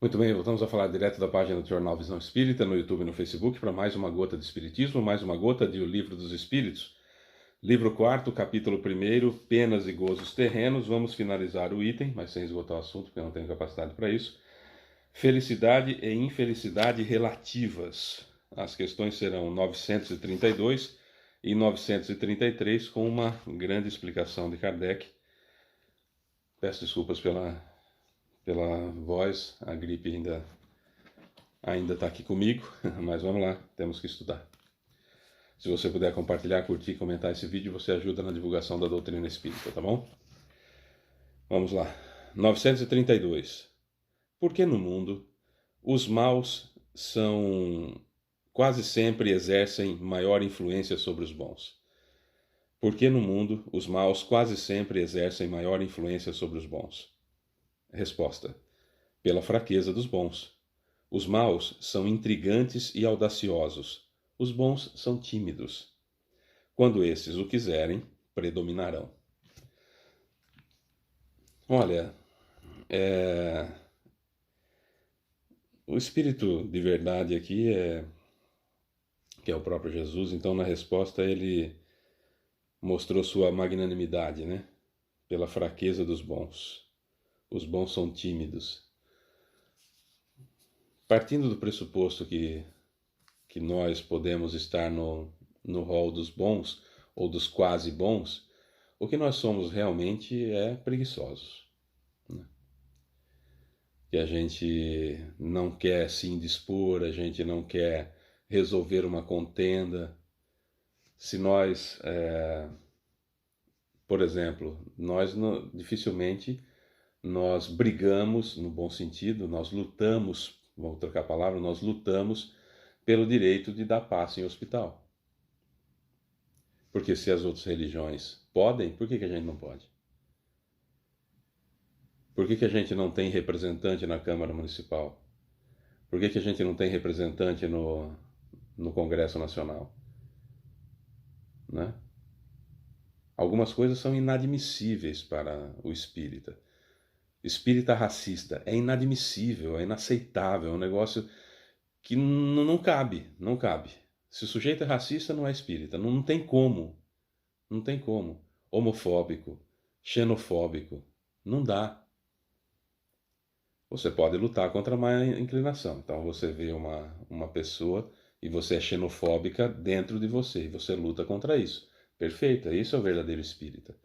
Muito bem, voltamos a falar direto da página do Jornal Visão Espírita, no YouTube e no Facebook, para mais uma gota de Espiritismo, mais uma gota de O Livro dos Espíritos. Livro 4, capítulo 1, Penas e Gozos Terrenos. Vamos finalizar o item, mas sem esgotar o assunto, porque eu não tenho capacidade para isso. Felicidade e infelicidade relativas. As questões serão 932 e 933, com uma grande explicação de Kardec. Peço desculpas pela voz, a gripe ainda está aqui comigo, mas vamos lá, temos que estudar. Se você puder compartilhar, curtir, comentar esse vídeo, você ajuda na divulgação da doutrina espírita, tá bom? Vamos lá. 932. Por que no mundo os maus quase sempre exercem maior influência sobre os bons? Por que no mundo os maus quase sempre exercem maior influência sobre os bons? Resposta: pela fraqueza dos bons. Os maus são intrigantes e audaciosos. Os bons são tímidos. Quando esses o quiserem, predominarão. Olha, o espírito de verdade aqui que é o próprio Jesus. Então, na resposta, ele mostrou sua magnanimidade, né? Pela fraqueza dos bons. Os bons são tímidos. Partindo do pressuposto que nós podemos estar no rol dos bons ou dos quase bons, o que nós somos realmente é preguiçosos. Né? Que a gente não quer se indispor, a gente não quer resolver uma contenda. Se nós, por exemplo, dificilmente nós brigamos, no bom sentido, nós lutamos, vamos trocar a palavra, nós lutamos pelo direito de dar passe em hospital. Porque se as outras religiões podem, por que a gente não pode? Por que a gente não tem representante na Câmara Municipal? Por que a gente não tem representante no Congresso Nacional? Né? Algumas coisas são inadmissíveis para o espírita. Espírita racista é inadmissível, é inaceitável, é um negócio que não cabe, não cabe. Se o sujeito é racista, não é espírita, não tem como, não tem como. Homofóbico, xenofóbico, não dá. Você pode lutar contra a má inclinação. Então você vê uma pessoa e você é xenofóbica dentro de você e você luta contra isso. Perfeito, isso é o verdadeiro espírita.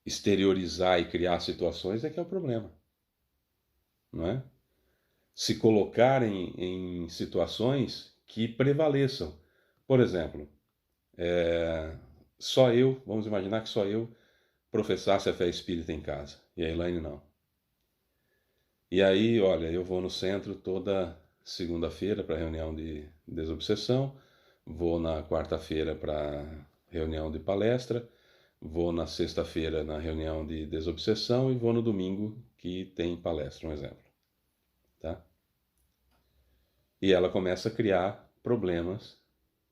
Exteriorizar e criar situações é que é o problema, não é? Se colocar em situações que prevaleçam. Por exemplo, vamos imaginar que só eu professasse a fé espírita em casa e a Elaine não. E aí, olha, eu vou no centro toda segunda-feira para reunião de desobsessão, vou na quarta-feira para reunião de palestra, vou na sexta-feira na reunião de desobsessão e vou no domingo que tem palestra, um exemplo. Tá? E ela começa a criar problemas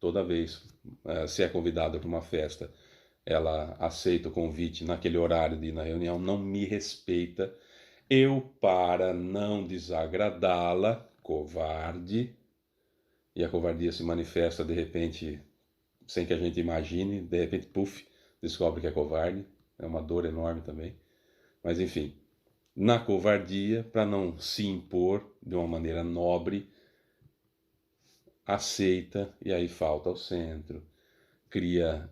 toda vez. Se é convidada para uma festa, ela aceita o convite naquele horário de ir na reunião, não me respeita. Eu, para não desagradá-la, covarde, e a covardia se manifesta de repente, sem que a gente imagine, de repente, puf, descobre que é covarde, é uma dor enorme também. Mas enfim, na covardia, para não se impor de uma maneira nobre, aceita e aí falta ao centro, cria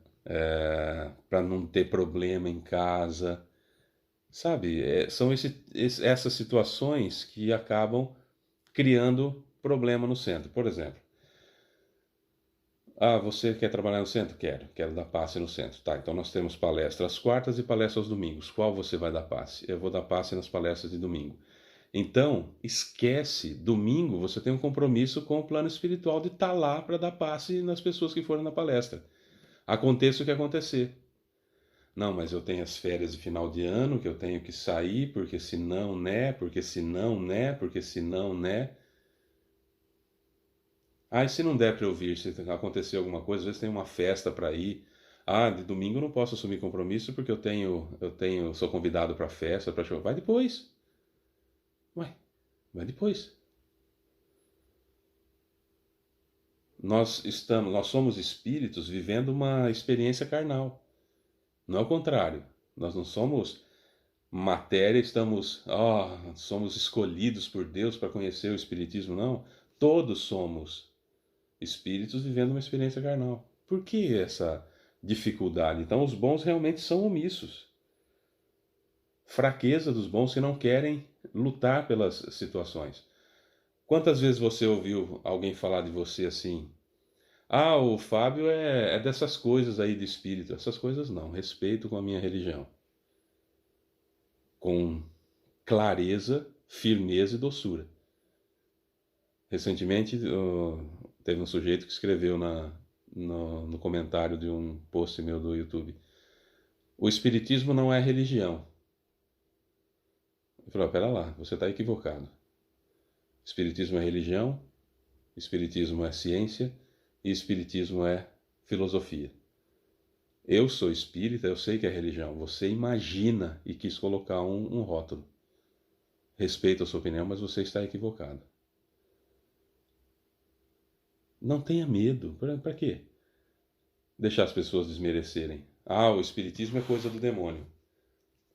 para não ter problema em casa. Sabe, são essas situações que acabam criando problema no centro. Por exemplo, você quer trabalhar no centro? Quero dar passe no centro. Tá, então nós temos palestra às quartas e palestra aos domingos. Qual você vai dar passe? Eu vou dar passe nas palestras de domingo. Então, esquece, domingo você tem um compromisso com o plano espiritual de estar lá para dar passe nas pessoas que forem na palestra. Aconteça o que acontecer. Não, mas eu tenho as férias de final de ano que eu tenho que sair, porque senão, né? Porque senão, né? Porque senão, né? E se não der para eu vir, se acontecer alguma coisa, às vezes tem uma festa para ir. De domingo eu não posso assumir compromisso porque sou convidado para festa, para show. Vai depois. Ué, Mas depois. Nós somos espíritos vivendo uma experiência carnal. Não é o contrário. Nós não somos matéria, somos escolhidos por Deus para conhecer o espiritismo, não. Todos somos espíritos vivendo uma experiência carnal. Por que essa dificuldade? Então, os bons realmente são omissos. Fraqueza dos bons que não querem lutar pelas situações. Quantas vezes você ouviu alguém falar de você assim? Ah, o Fábio é dessas coisas aí de espírito. Essas coisas não. Respeito com a minha religião. Com clareza, firmeza e doçura. Recentemente, teve um sujeito que escreveu no comentário de um post meu do YouTube: o espiritismo não é religião. Eu falei: pera lá, você está equivocado. Espiritismo é religião, espiritismo é ciência e espiritismo é filosofia. Eu sou espírita, eu sei que é religião. Você imagina e quis colocar um rótulo. Respeito a sua opinião, mas você está equivocado. Não tenha medo. Para quê? Deixar as pessoas desmerecerem. Ah, o espiritismo é coisa do demônio.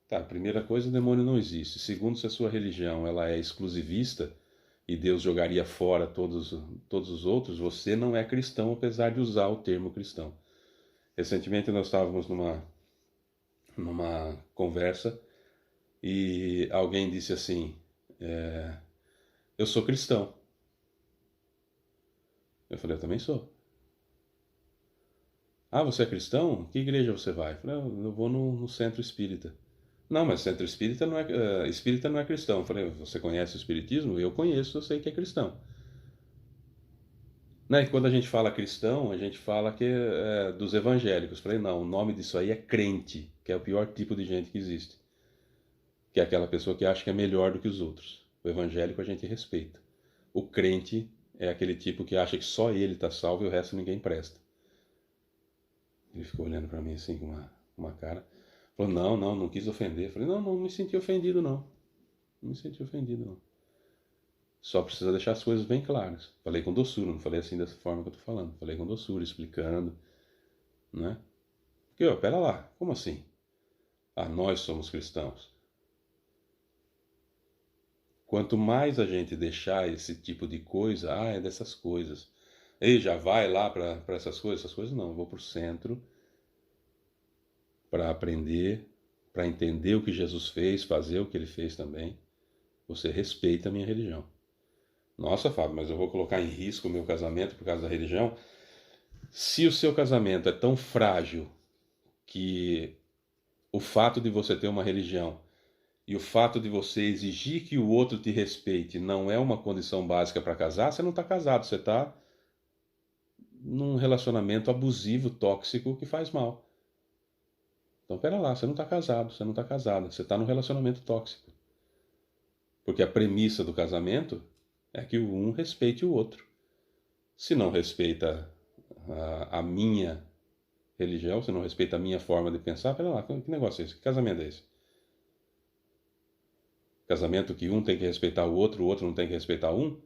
Tá, primeira coisa, o demônio não existe. Segundo, se a sua religião ela é exclusivista e Deus jogaria fora todos os outros, você não é cristão, apesar de usar o termo cristão. Recentemente nós estávamos numa conversa e alguém disse assim: eu sou cristão. Eu falei: eu também sou. Ah, você é cristão? Que igreja você vai? Eu falei: eu vou no centro espírita. Não, mas centro espírita espírita não é cristão. Eu falei: você conhece o espiritismo? Eu conheço, eu sei que é cristão. Né? E quando a gente fala cristão, a gente fala que é dos evangélicos. Eu falei: não, o nome disso aí é crente, que é o pior tipo de gente que existe. Que é aquela pessoa que acha que é melhor do que os outros. O evangélico a gente respeita. O crente é aquele tipo que acha que só ele está salvo e o resto ninguém presta. Ele ficou olhando para mim assim com uma cara. Falou: não quis ofender. Eu falei: não me senti ofendido não. Não me senti ofendido não. Só precisa deixar as coisas bem claras. Falei com doçura, não falei assim dessa forma que eu tô falando. Falei com doçura, explicando, né? Porque, pera lá, como assim? Ah, nós somos cristãos. Quanto mais a gente deixar esse tipo de coisa, é dessas coisas. Ei, já vai lá para essas coisas não. Eu vou para o centro para aprender, para entender o que Jesus fez, fazer o que ele fez também. Você respeita a minha religião. Nossa, Fábio, mas eu vou colocar em risco o meu casamento por causa da religião? Se o seu casamento é tão frágil que o fato de você ter uma religião e o fato de você exigir que o outro te respeite não é uma condição básica para casar, você não está casado, você está num relacionamento abusivo, tóxico, que faz mal. Então, pera lá, você não está casado, você não está casada, você está num relacionamento tóxico. Porque a premissa do casamento é que o um respeite o outro. Se não respeita a minha religião, se não respeita a minha forma de pensar, pera lá, que negócio é esse? Que casamento é esse? Casamento que um tem que respeitar o outro não tem que respeitar um?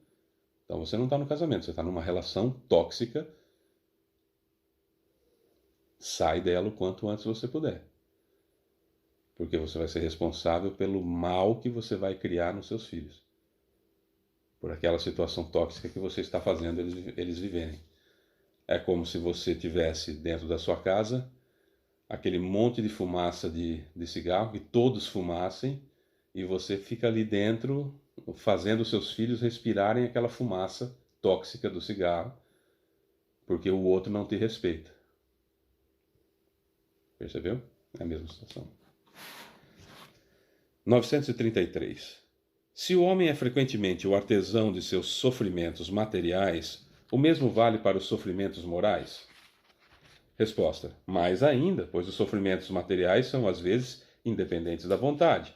Então você não está no casamento, você está numa relação tóxica. Sai dela o quanto antes você puder. Porque você vai ser responsável pelo mal que você vai criar nos seus filhos. Por aquela situação tóxica que você está fazendo eles viverem. É como se você tivesse dentro da sua casa aquele monte de fumaça de cigarro, que todos fumassem, e você fica ali dentro fazendo seus filhos respirarem aquela fumaça tóxica do cigarro, porque o outro não te respeita. Percebeu? É a mesma situação. 933. Se o homem é frequentemente o artesão de seus sofrimentos materiais, o mesmo vale para os sofrimentos morais? Resposta: mais ainda, pois os sofrimentos materiais são às vezes independentes da vontade.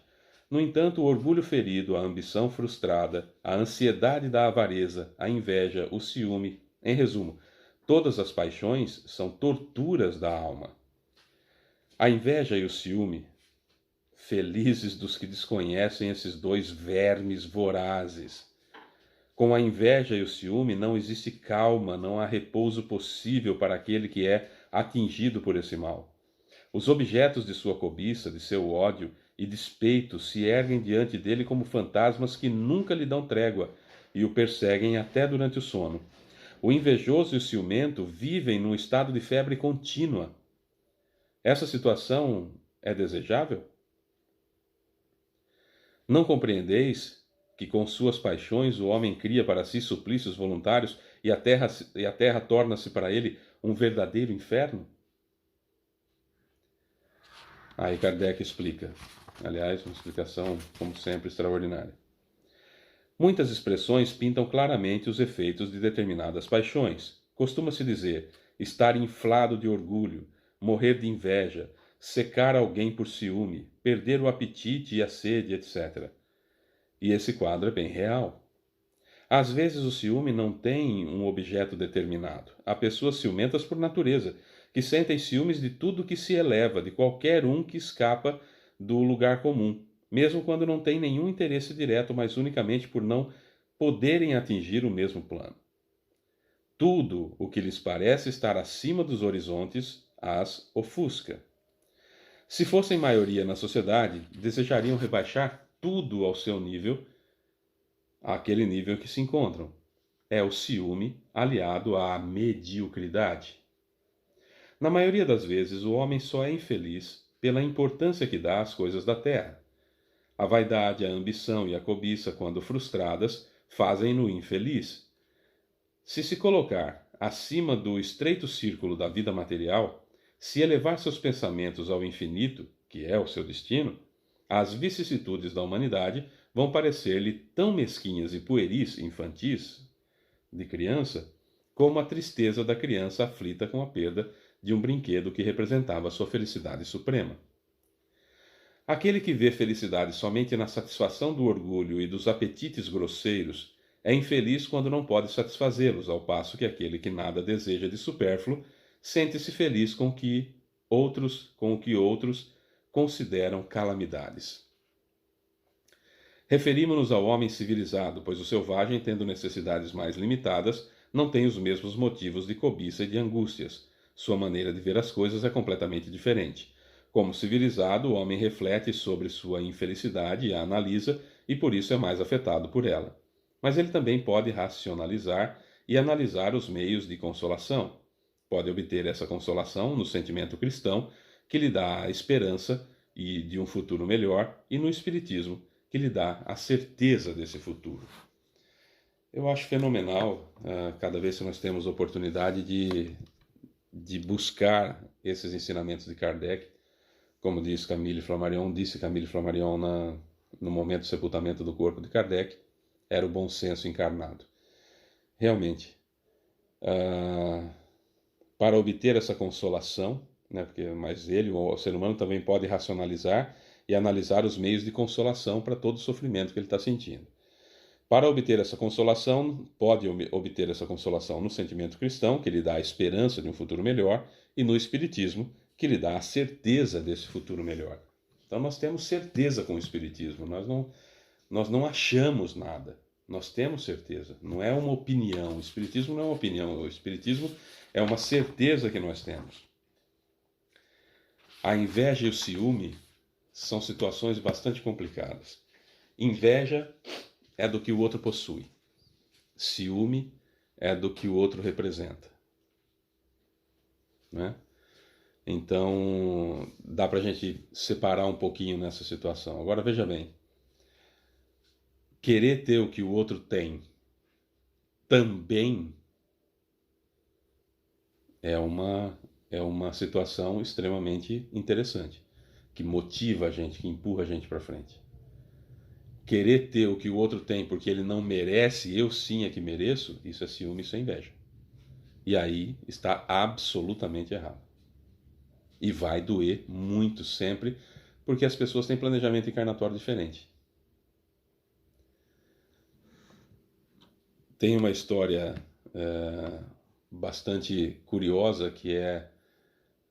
No entanto, o orgulho ferido, a ambição frustrada, a ansiedade da avareza, a inveja, o ciúme, em resumo, todas as paixões são torturas da alma. A inveja e o ciúme Felizes dos que desconhecem esses dois vermes vorazes. Com a inveja e o ciúme não existe calma, não há repouso possível para aquele que é atingido por esse mal. Os objetos de sua cobiça, de seu ódio e despeito se erguem diante dele como fantasmas que nunca lhe dão trégua e o perseguem até durante o sono. O invejoso e o ciumento vivem num estado de febre contínua. Essa situação é desejável? Não compreendeis que com suas paixões o homem cria para si suplícios voluntários e a terra torna-se para ele um verdadeiro inferno? Aí Kardec explica. Aliás, uma explicação, como sempre, extraordinária. Muitas expressões pintam claramente os efeitos de determinadas paixões. Costuma-se dizer estar inflado de orgulho, morrer de inveja, secar alguém por ciúme, perder o apetite e a sede, etc. E esse quadro é bem real. Às vezes o ciúme não tem um objeto determinado. Há pessoas ciumentas por natureza, que sentem ciúmes de tudo que se eleva, de qualquer um que escapa do lugar comum, mesmo quando não tem nenhum interesse direto, mas unicamente por não poderem atingir o mesmo plano. Tudo o que lhes parece estar acima dos horizontes as ofusca. Se fossem maioria na sociedade, desejariam rebaixar tudo ao seu nível, àquele nível que se encontram. É o ciúme aliado à mediocridade. Na maioria das vezes, o homem só é infeliz pela importância que dá às coisas da terra. A vaidade, a ambição e a cobiça, quando frustradas, fazem-no infeliz. Se colocar acima do estreito círculo da vida material, se elevar seus pensamentos ao infinito, que é o seu destino, as vicissitudes da humanidade vão parecer-lhe tão mesquinhas e pueris, infantis, de criança, como a tristeza da criança aflita com a perda de um brinquedo que representava sua felicidade suprema. Aquele que vê felicidade somente na satisfação do orgulho e dos apetites grosseiros é infeliz quando não pode satisfazê-los, ao passo que aquele que nada deseja de supérfluo sente-se feliz com o que outros consideram calamidades. Referimos-nos ao homem civilizado, pois o selvagem, tendo necessidades mais limitadas, não tem os mesmos motivos de cobiça e de angústias. Sua maneira de ver as coisas é completamente diferente. Como civilizado, o homem reflete sobre sua infelicidade e a analisa, e por isso é mais afetado por ela. Mas ele também pode racionalizar e analisar os meios de consolação. Pode obter essa consolação no sentimento cristão, que lhe dá a esperança e de um futuro melhor, e no espiritismo, que lhe dá a certeza desse futuro. Eu acho fenomenal, cada vez que nós temos oportunidade de buscar esses ensinamentos de Kardec, como disse Camille Flammarion no momento do sepultamento do corpo de Kardec, era o bom senso encarnado. Realmente, para obter essa consolação, né, mas ele, o ser humano, também pode racionalizar e analisar os meios de consolação para todo o sofrimento que ele está sentindo. Para obter essa consolação, pode obter essa consolação no sentimento cristão, que lhe dá a esperança de um futuro melhor, e no espiritismo, que lhe dá a certeza desse futuro melhor. Então nós temos certeza com o espiritismo, nós não achamos nada, nós temos certeza, não é uma opinião, o espiritismo não é uma opinião, o espiritismo é uma certeza que nós temos. A inveja e o ciúme são situações bastante complicadas. Inveja é do que o outro possui. Ciúme é do que o outro representa. Né? Então, dá para a gente separar um pouquinho nessa situação. Agora, veja bem. Querer ter o que o outro tem também é uma situação extremamente interessante, que motiva a gente, que empurra a gente para frente. Querer ter o que o outro tem porque ele não merece, eu sim é que mereço, isso é ciúme, isso é inveja. E aí está absolutamente errado. E vai doer muito sempre, porque as pessoas têm planejamento encarnatório diferente. Tem uma história bastante curiosa que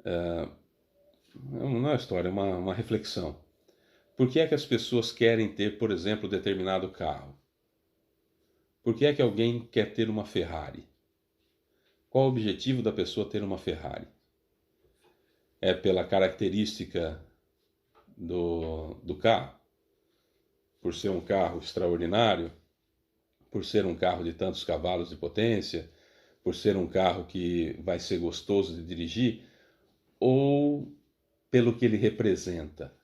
não é uma história, é uma reflexão. Por que é que as pessoas querem ter, por exemplo, determinado carro? Por que é que alguém quer ter uma Ferrari? Qual o objetivo da pessoa ter uma Ferrari? É pela característica do carro? Por ser um carro extraordinário? Por ser um carro de tantos cavalos de potência? Por ser um carro que vai ser gostoso de dirigir? Ou pelo que ele representa?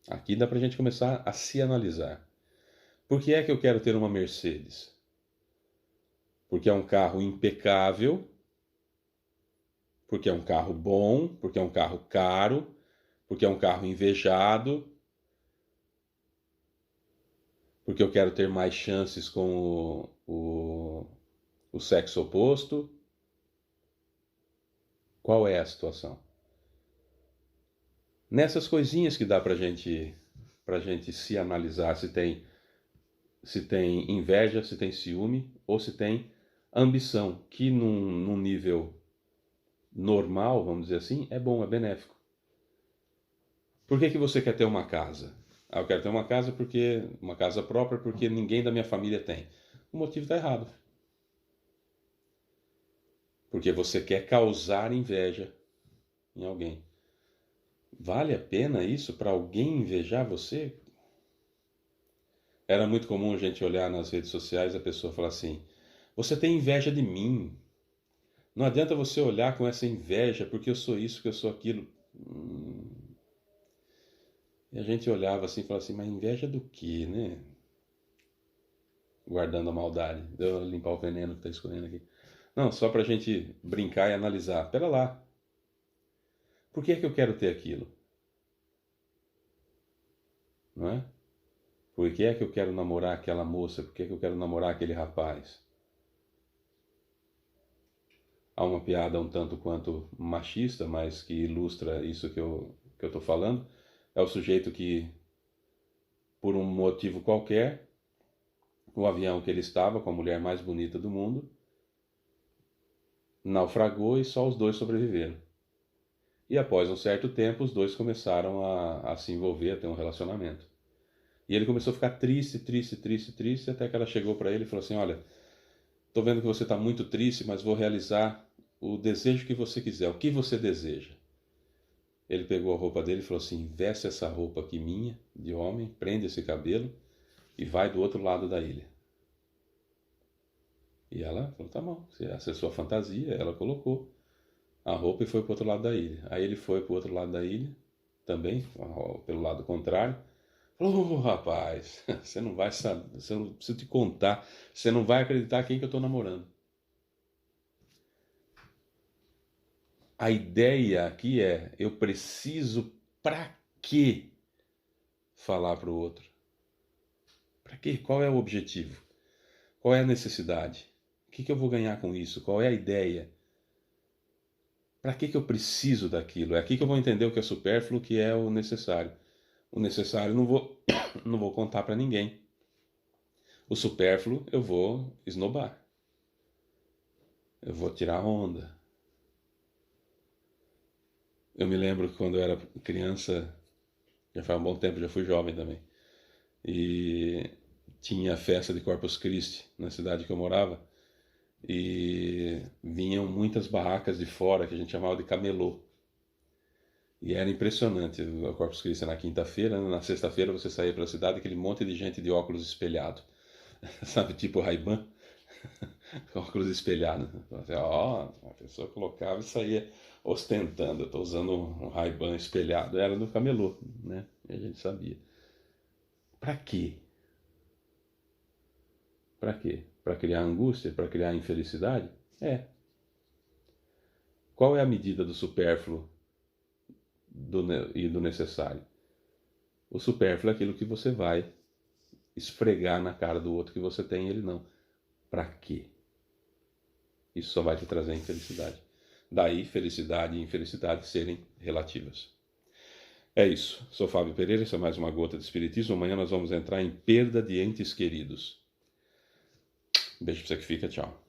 Aqui dá para a gente começar a se analisar. Por que é que eu quero ter uma Mercedes? Porque é um carro impecável, porque é um carro bom, porque é um carro caro, porque é um carro invejado, porque eu quero ter mais chances com o sexo oposto. Qual é a situação? Nessas coisinhas que dá pra gente se analisar se tem inveja, se tem ciúme ou se tem ambição, que num nível normal, vamos dizer assim, é bom, é benéfico. Por que você quer ter uma casa? Ah, eu quero ter uma casa uma casa própria porque ninguém da minha família tem. O motivo está errado. Porque você quer causar inveja em alguém. Vale a pena isso para alguém invejar você? Era muito comum a gente olhar nas redes sociais e a pessoa falar assim: você tem inveja de mim. Não adianta você olhar com essa inveja porque eu sou isso, porque eu sou aquilo. E a gente olhava assim e falava assim: mas inveja do quê, né? Guardando a maldade. Deu limpar o veneno que está escorrendo aqui. Não, só para a gente brincar e analisar. Pera lá. Por que é que eu quero ter aquilo? Não é? Por que é que eu quero namorar aquela moça? Por que é que eu quero namorar aquele rapaz? Há uma piada um tanto quanto machista, mas que ilustra isso que eu estou falando. É o sujeito que, por um motivo qualquer, o avião que ele estava, com a mulher mais bonita do mundo, naufragou e só os dois sobreviveram. E após um certo tempo, os dois começaram a se envolver, a ter um relacionamento. E ele começou a ficar triste, triste, triste, triste, até que ela chegou para ele e falou assim: olha, estou vendo que você está muito triste, mas vou realizar o desejo que você quiser. O que você deseja? Ele pegou a roupa dele e falou assim: veste essa roupa aqui minha, de homem, prende esse cabelo e vai do outro lado da ilha. E ela falou: tá bom, essa é a sua fantasia. Ela colocou a roupa e foi para o outro lado da ilha. Aí ele foi para o outro lado da ilha, também, pelo lado contrário. Falou: oh, rapaz, você não vai saber, você não preciso te contar, você não vai acreditar quem que eu estou namorando. A ideia aqui é: eu preciso para quê falar para o outro? Para quê? Qual é o objetivo? Qual é a necessidade? O que eu vou ganhar com isso? Qual é a ideia? Para que eu preciso daquilo? É aqui que eu vou entender o que é supérfluo, o que é o necessário. O necessário não vou, não vou contar para ninguém. O supérfluo eu vou esnobar. Eu vou tirar onda. Eu me lembro que quando eu era criança, já faz um bom tempo, já fui jovem também, e tinha a festa de Corpus Christi na cidade que eu morava, e vinham muitas barracas de fora que a gente chamava de camelô. E era impressionante. O Corpus Christi na quinta-feira, na sexta-feira você saía pela cidade, aquele monte de gente de óculos espelhado, sabe, tipo Ray-Ban, óculos espelhados. Ó, a pessoa colocava e saía ostentando. Eu estou usando um Ray-Ban espelhado. Era no camelô, né? E a gente sabia. Para quê? Para quê? Para criar angústia? Para criar infelicidade? É. Qual é a medida do supérfluo e do necessário? O supérfluo é aquilo que você vai esfregar na cara do outro que você tem e ele não. Para quê? Isso só vai te trazer infelicidade. Daí, felicidade e infelicidade serem relativas. É isso. Sou Fábio Pereira, isso é mais uma gota de Espiritismo. Amanhã nós vamos entrar em perda de entes queridos. Beijo pra você que fica, tchau.